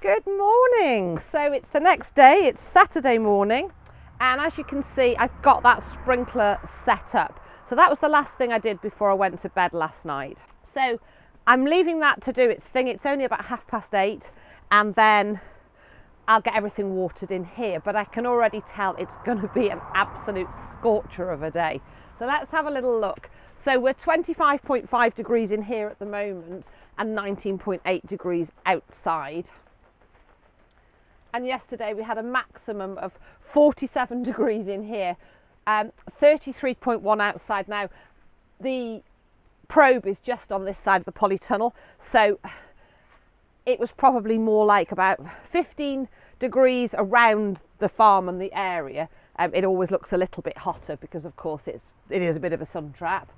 Good morning. So it's the next day, it's Saturday morning, and as you can see I've got that sprinkler set up. So that was the last thing I did before I went to bed last night. So I'm leaving that to do its thing. It's only about 8:30 and then I'll get everything watered in here, but I can already tell it's going to be an absolute scorcher of a day. So let's have a little look. So we're 25.5 degrees in here at the moment and 19.8 degrees outside. And yesterday we had a maximum of 47 degrees in here, 33.1 outside. Now the probe is just on this side of the polytunnel, so it was probably more like about 15 degrees around the farm and the area. It always looks a little bit hotter because of course it is a bit of a sun trap.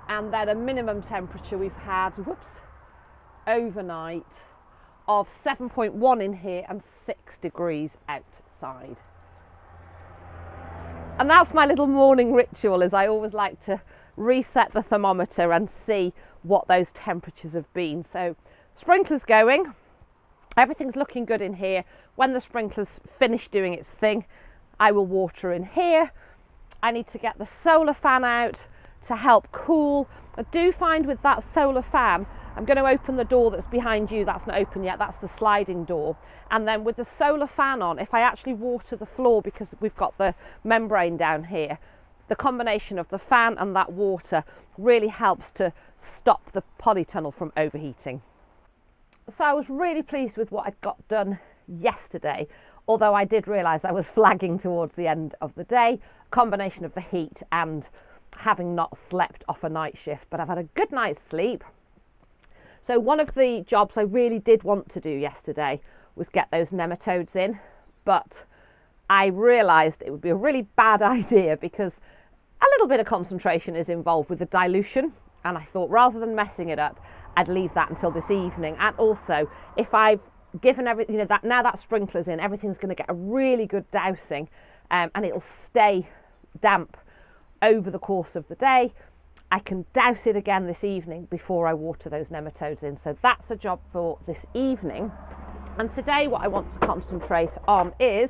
And then a minimum temperature we've had overnight of 7.1 in here and 6 degrees outside. And that's my little morning ritual, is I always like to reset the thermometer and see what those temperatures have been. So sprinklers going, everything's looking good in here. When the sprinklers finish doing its thing, I will water in here. I need to get the solar fan out to help cool. I do find with that solar fan, I'm going to open the door that's behind you. That's not open yet, that's the sliding door. And then with the solar fan on, if I actually water the floor, because we've got the membrane down here, the combination of the fan and that water really helps to stop the polytunnel from overheating. So I was really pleased with what I'd got done yesterday, although I did realise I was flagging towards the end of the day, a combination of the heat and having not slept off a night shift, but I've had a good night's sleep. So one of the jobs I really did want to do yesterday was get those nematodes in, but I realised it would be a really bad idea because a little bit of concentration is involved with the dilution, and I thought rather than messing it up, I'd leave that until this evening. And also, if I've given everything, that now that sprinkler's in, everything's going to get a really good dousing, and it'll stay damp over the course of the day. I can douse it again this evening before I water those nematodes in. So that's a job for this evening. And today what I want to concentrate on is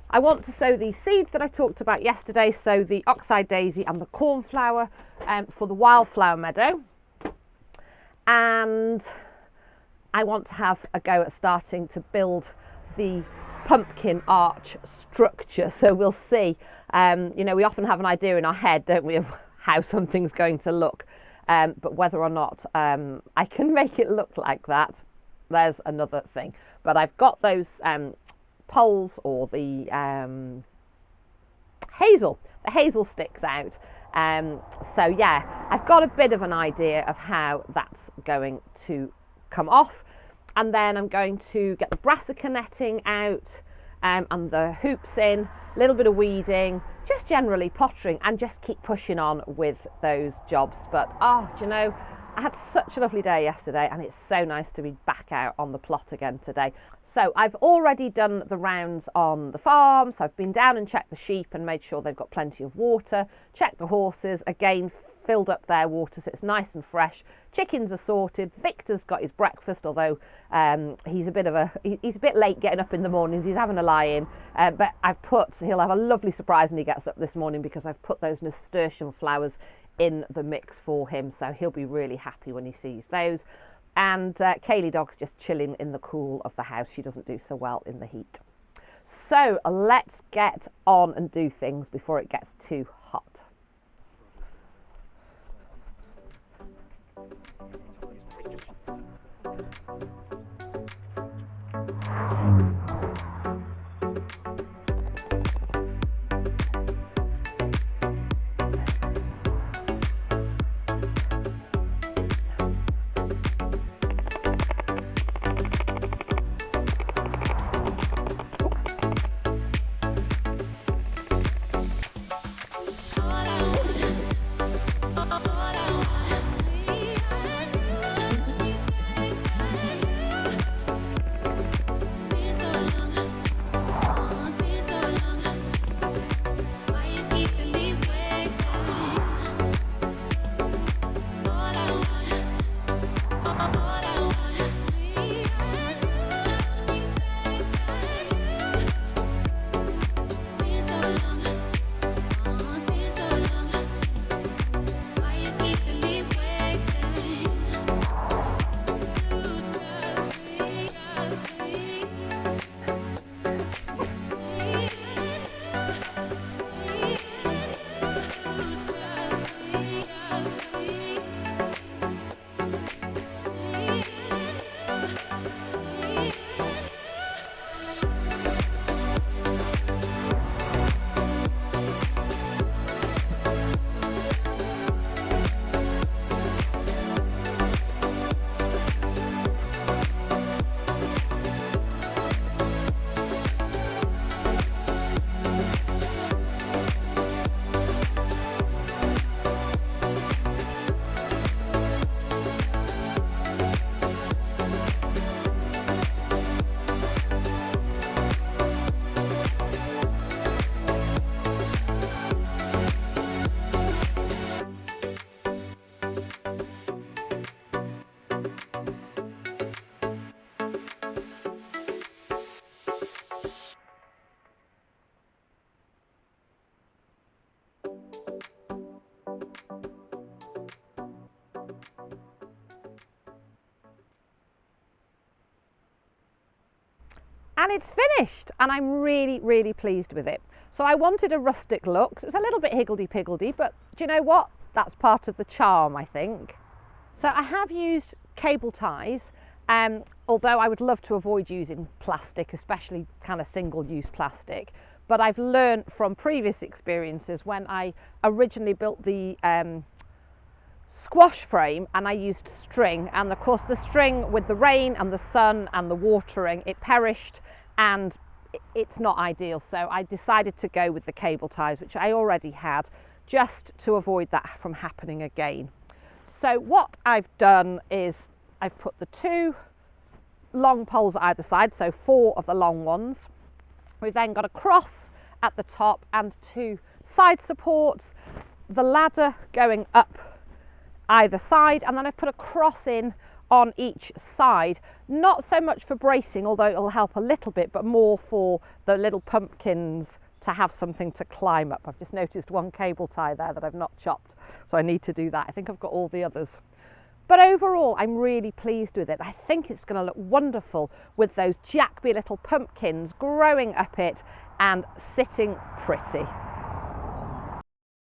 I want to sow these seeds that I talked about yesterday, so the oxeye daisy and the cornflower for the wildflower meadow. And I want to have a go at starting to build the pumpkin arch structure. So we'll see. We often have an idea in our head, don't we, of how something's going to look, but whether or not I can make it look like that, there's another thing. But I've got those poles, or the hazel sticks out, so yeah, I've got a bit of an idea of how that's going to come off. And then I'm going to get the brassica netting out and the hoops in, a little bit of weeding, just generally pottering, and just keep pushing on with those jobs. But do you know, I had such a lovely day yesterday, and it's so nice to be back out on the plot again today. So I've already done the rounds on the farm, so I've been down and checked the sheep and made sure they've got plenty of water, checked the horses, again filled up their water so it's nice and fresh. Chickens are sorted. Victor's got his breakfast, although he's a bit late getting up in the mornings. He's having a lie-in, but he'll have a lovely surprise when he gets up this morning, because I've put those nasturtium flowers in the mix for him, so he'll be really happy when he sees those. And Kaylee dog's just chilling in the cool of the house. She doesn't do so well in the heat. So let's get on and do things before it gets too hot. and it's finished, and I'm really pleased with it. So I wanted a rustic look, so it's a little bit higgledy-piggledy, but do you know what? That's part of the charm, I think. So I have used cable ties, although I would love to avoid using plastic, especially kind of single-use plastic. But I've learned from previous experiences when I originally built the squash frame and I used string, and of course the string, with the rain and the sun and the watering, it perished, and it's not ideal. So I decided to go with the cable ties, which I already had, just to avoid that from happening again. So what I've done is I've put the 2 long poles either side, so 4 of the long ones. We've then got a cross at the top and 2 side supports, the ladder going up either side, and then I've put a cross in on each side, not so much for bracing, although it'll help a little bit, but more for the little pumpkins to have something to climb up. I've just noticed one cable tie there that I've not chopped, so I need to do that. I think I've got all the others. But overall, I'm really pleased with it. I think it's going to look wonderful with those Jackby little pumpkins growing up it and sitting pretty.